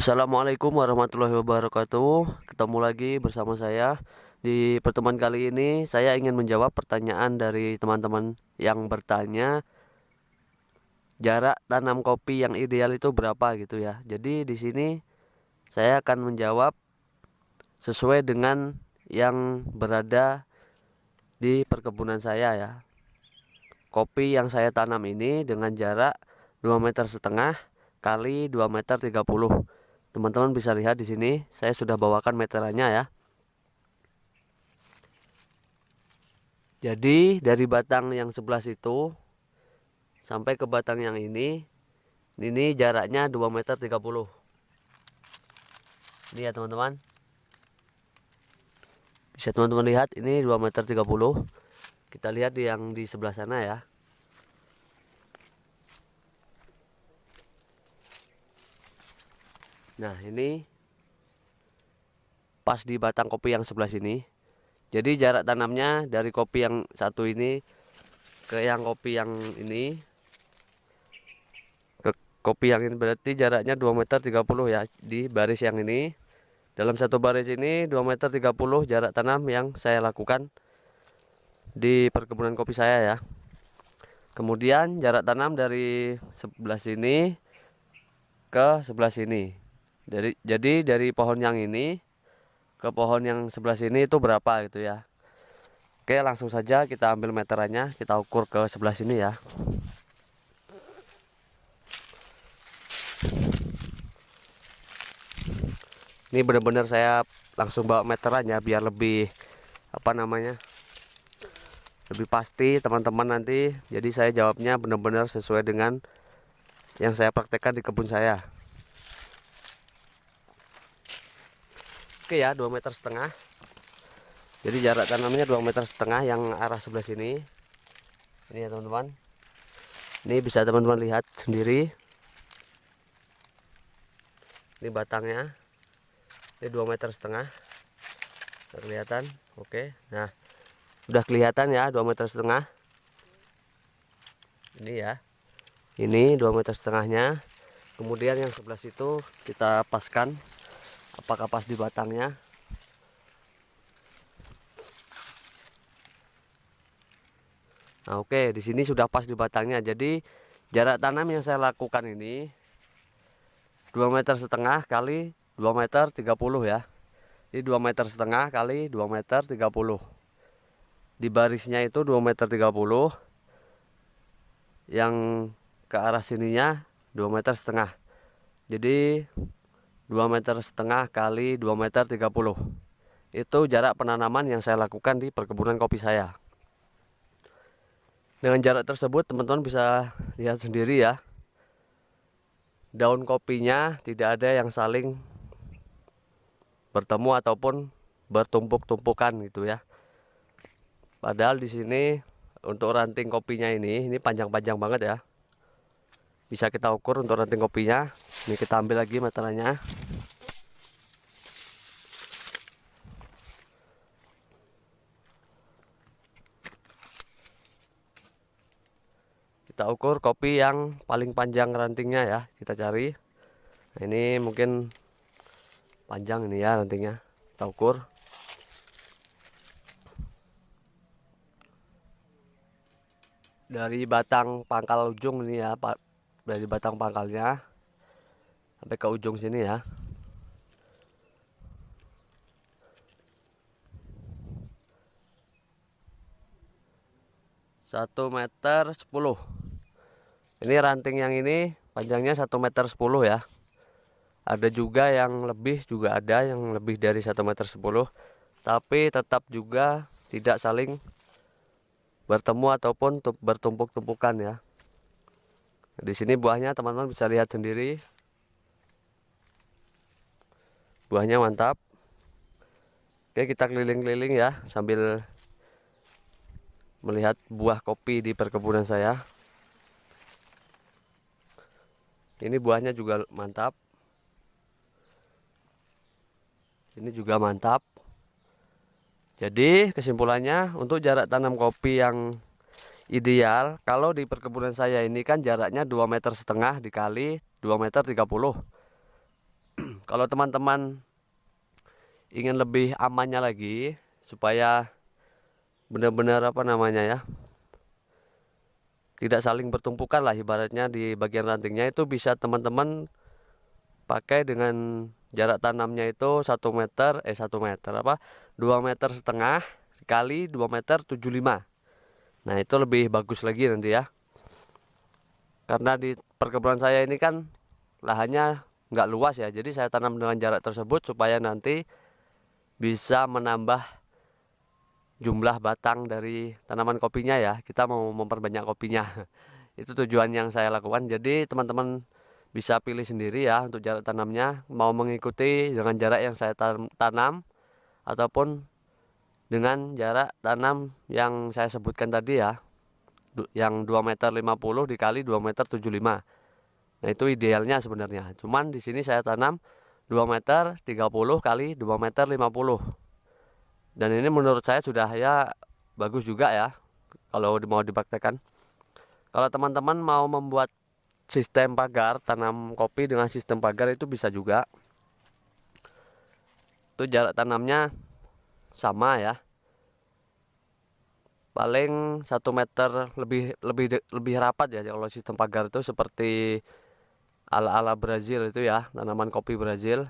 Assalamualaikum warahmatullahi wabarakatuh. Ketemu lagi bersama saya. Di pertemuan kali ini saya ingin menjawab pertanyaan dari teman-teman yang bertanya jarak tanam kopi yang ideal itu berapa gitu ya. Jadi di sini saya akan menjawab sesuai dengan yang berada di perkebunan saya ya. Kopi yang saya tanam ini dengan jarak 2,5 meter kali 2,30 meter. Teman-teman bisa lihat di sini saya sudah bawakan meterannya ya. Jadi dari batang yang sebelah situ sampai ke batang yang ini jaraknya 2,30 meter. Ini ya teman-teman. Bisa teman-teman lihat ini 2,30 meter. Kita lihat yang di sebelah sana ya. Nah, ini pas di batang kopi yang sebelah sini. Jadi jarak tanamnya dari kopi yang satu ini ke yang kopi yang ini, ke kopi yang ini berarti jaraknya 2,30 meter ya di baris yang ini. Dalam satu baris ini 2,30 meter jarak tanam yang saya lakukan di perkebunan kopi saya ya. Kemudian jarak tanam dari sebelah sini ke sebelah sini. Jadi dari pohon yang ini ke pohon yang sebelah sini itu berapa gitu ya. Oke, langsung saja kita ambil meterannya, kita ukur ke sebelah sini ya. Ini benar-benar saya langsung bawa meterannya biar lebih lebih pasti teman-teman nanti. Jadi saya jawabnya benar-benar sesuai dengan yang saya praktekkan di kebun saya. Oke ya, 2,5 meter. Jadi jarak tanamnya 2,5 meter yang arah sebelah sini. Ini ya teman-teman. Ini bisa teman-teman lihat sendiri. Ini batangnya. Ini 2,5 meter. Kelihatan? Oke. Nah, udah kelihatan ya 2,5 meter. Ini ya. Ini 2,5 meter. Kemudian yang sebelah situ kita paskan apakah pas di batangnya. Nah, oke, di sini sudah pas di batangnya. Jadi jarak tanam yang saya lakukan ini 2,5 meter kali 2,30 meter ya. Jadi 2,5 meter kali 2,30 meter. Di barisnya itu 2,30 meter. Yang ke arah sininya 2,5 meter. Jadi 2,5 meter kali 2,30 meter. Itu jarak penanaman yang saya lakukan di perkebunan kopi saya. Dengan jarak tersebut teman-teman bisa lihat sendiri ya. Daun kopinya tidak ada yang saling bertemu ataupun bertumpuk-tumpukan gitu ya. Padahal di sini untuk ranting kopinya ini panjang-panjang banget ya. Bisa kita ukur untuk ranting kopinya. Ini kita ambil lagi meterannya. Kita ukur kopi yang paling panjang rantingnya ya, kita cari. Nah, ini mungkin panjang ini ya rantingnya. Kita ukur. Dari batang pangkal ujung ini ya, Pak. Dari batang pangkalnya sampai ke ujung sini ya. Satu meter 10. Ini ranting yang ini panjangnya 1,10 meter ya. Ada juga yang lebih, juga ada yang lebih dari 1,10 meter. Tapi tetap juga tidak saling bertemu ataupun bertumpuk-tumpukan ya. Di sini buahnya teman-teman bisa lihat sendiri. Buahnya mantap. Oke, kita keliling-keliling ya sambil melihat buah kopi di perkebunan saya. Ini buahnya juga mantap. Ini juga mantap. Jadi kesimpulannya untuk jarak tanam kopi yang ideal, kalau di perkebunan saya ini kan jaraknya 2,5 meter dikali 2,30 meter. Kalau teman-teman ingin lebih amannya lagi, supaya benar-benar apa namanya ya, tidak saling bertumpukan lah ibaratnya di bagian rantingnya, itu bisa teman-teman pakai dengan jarak tanamnya itu 1 meter 2,5 meter kali 2,75 meter. Nah itu lebih bagus lagi nanti ya, karena di perkebunan saya ini kan lahannya nggak luas ya, jadi saya tanam dengan jarak tersebut supaya nanti bisa menambah jumlah batang dari tanaman kopinya ya. Kita mau memperbanyak kopinya. Itu tujuan yang saya lakukan. Jadi teman-teman bisa pilih sendiri ya untuk jarak tanamnya, mau mengikuti dengan jarak yang saya tanam ataupun dengan jarak tanam yang saya sebutkan tadi ya, yang 2,50 meter dikali 2,75 meter. Nah itu idealnya sebenarnya. Cuman di sini saya tanam 2,30 meter kali 2,50 meter. Dan ini menurut saya sudah ya bagus juga ya kalau mau dipraktekkan. Kalau teman-teman mau membuat sistem pagar tanam kopi dengan sistem pagar itu bisa juga. Itu jarak tanamnya sama ya. Paling 1 meter lebih rapat ya kalau sistem pagar itu, seperti ala-ala Brazil itu ya, tanaman kopi Brazil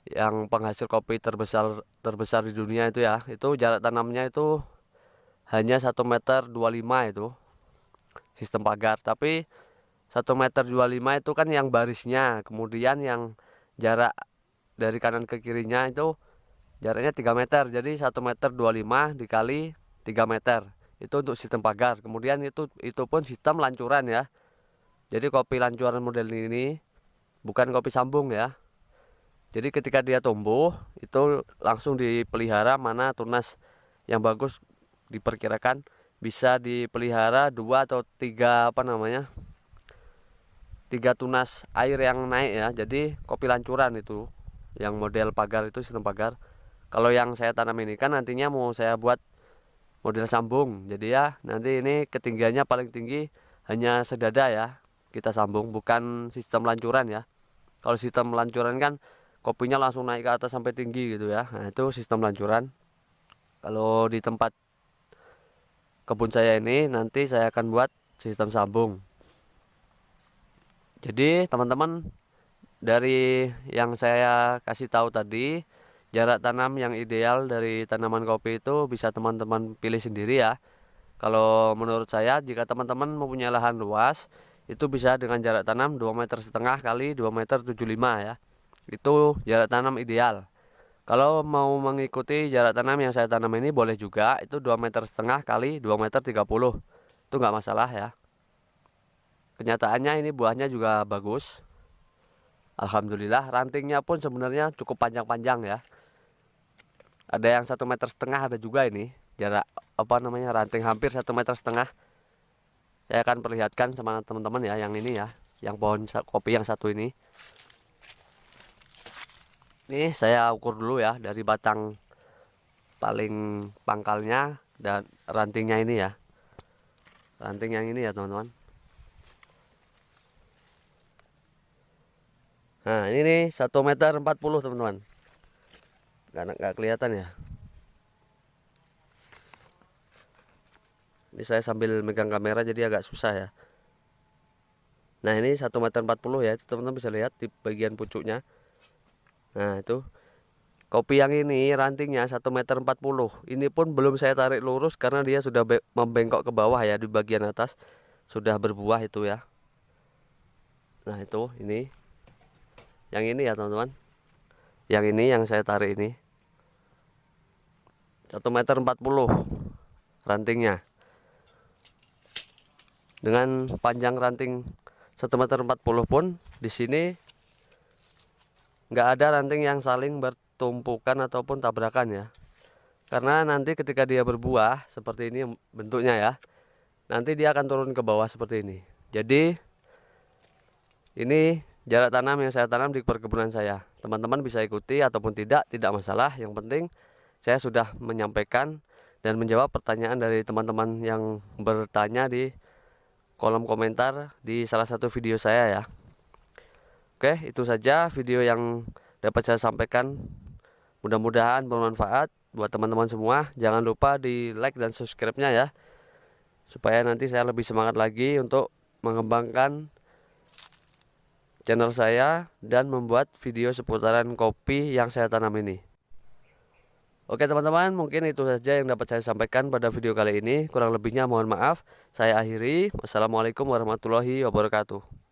yang penghasil kopi terbesar di dunia itu ya. Itu jarak tanamnya itu hanya 1,25 meter itu sistem pagar. Tapi 1,25 meter itu kan yang barisnya, kemudian yang jarak dari kanan ke kirinya itu jaraknya 3 meter. Jadi 1,25 meter dikali 3 meter itu untuk sistem pagar. Kemudian itu pun sistem lancuran ya. Jadi kopi lancuran model ini bukan kopi sambung ya. Jadi ketika dia tumbuh itu langsung dipelihara, mana tunas yang bagus diperkirakan bisa dipelihara 2 atau 3 3 tunas air yang naik ya. Jadi kopi lancuran itu yang model pagar itu sistem pagar. Kalau yang saya tanam ini kan nantinya mau saya buat model sambung. Jadi ya nanti ini ketinggiannya paling tinggi hanya sedada ya kita sambung, bukan sistem lancuran ya. Kalau sistem lancuran kan kopinya langsung naik ke atas sampai tinggi gitu ya. Nah itu sistem lancuran. Kalau di tempat kebun saya ini nanti saya akan buat sistem sambung. Jadi teman-teman, dari yang saya kasih tahu tadi, jarak tanam yang ideal dari tanaman kopi itu bisa teman-teman pilih sendiri ya. Kalau menurut saya, jika teman-teman mempunyai lahan luas, itu bisa dengan jarak tanam 2,5 meter kali 2,75 meter ya. Itu jarak tanam ideal. Kalau mau mengikuti jarak tanam yang saya tanam ini boleh juga, itu 2,5 meter kali 2,30 meter. Itu nggak masalah ya. Kenyataannya ini buahnya juga bagus. Alhamdulillah, rantingnya pun sebenarnya cukup panjang-panjang ya. Ada yang 1,5 meter ada juga ini. Jarak ranting hampir 1,5 meter. Saya akan perlihatkan sama teman-teman ya, yang ini ya, yang pohon kopi yang satu ini. Ini saya ukur dulu ya dari batang paling pangkalnya dan rantingnya ini ya. Ranting yang ini ya teman-teman. Nah ini nih 1,40 meter teman-teman. Nggak kelihatan ya. Ini saya sambil megang kamera jadi agak susah ya. Nah ini 1,40 meter ya, teman-teman bisa lihat di bagian pucuknya. Nah itu kopi yang ini rantingnya 1,40 meter. Ini pun belum saya tarik lurus karena dia sudah membengkok ke bawah ya, di bagian atas sudah berbuah itu ya. Nah itu ini yang ini ya teman-teman. Yang ini yang saya tarik ini 1,40 meter rantingnya. Dengan panjang ranting 1,40 meter pun di sini nggak ada ranting yang saling bertumpukan ataupun tabrakan ya. Karena nanti ketika dia berbuah seperti ini bentuknya ya, nanti dia akan turun ke bawah seperti ini. Jadi ini jarak tanam yang saya tanam di perkebunan saya. Teman-teman bisa ikuti ataupun tidak masalah. Yang penting saya sudah menyampaikan dan menjawab pertanyaan dari teman-teman yang bertanya di kolom komentar di salah satu video saya ya. Oke, itu saja video yang dapat saya sampaikan. Mudah-mudahan bermanfaat buat teman-teman semua. Jangan lupa di like dan subscribe-nya ya, supaya nanti saya lebih semangat lagi untuk mengembangkan channel saya dan membuat video seputaran kopi yang saya tanam ini. Oke teman-teman, mungkin itu saja yang dapat saya sampaikan pada video kali ini. Kurang lebihnya mohon maaf. Saya akhiri. Wassalamualaikum warahmatullahi wabarakatuh.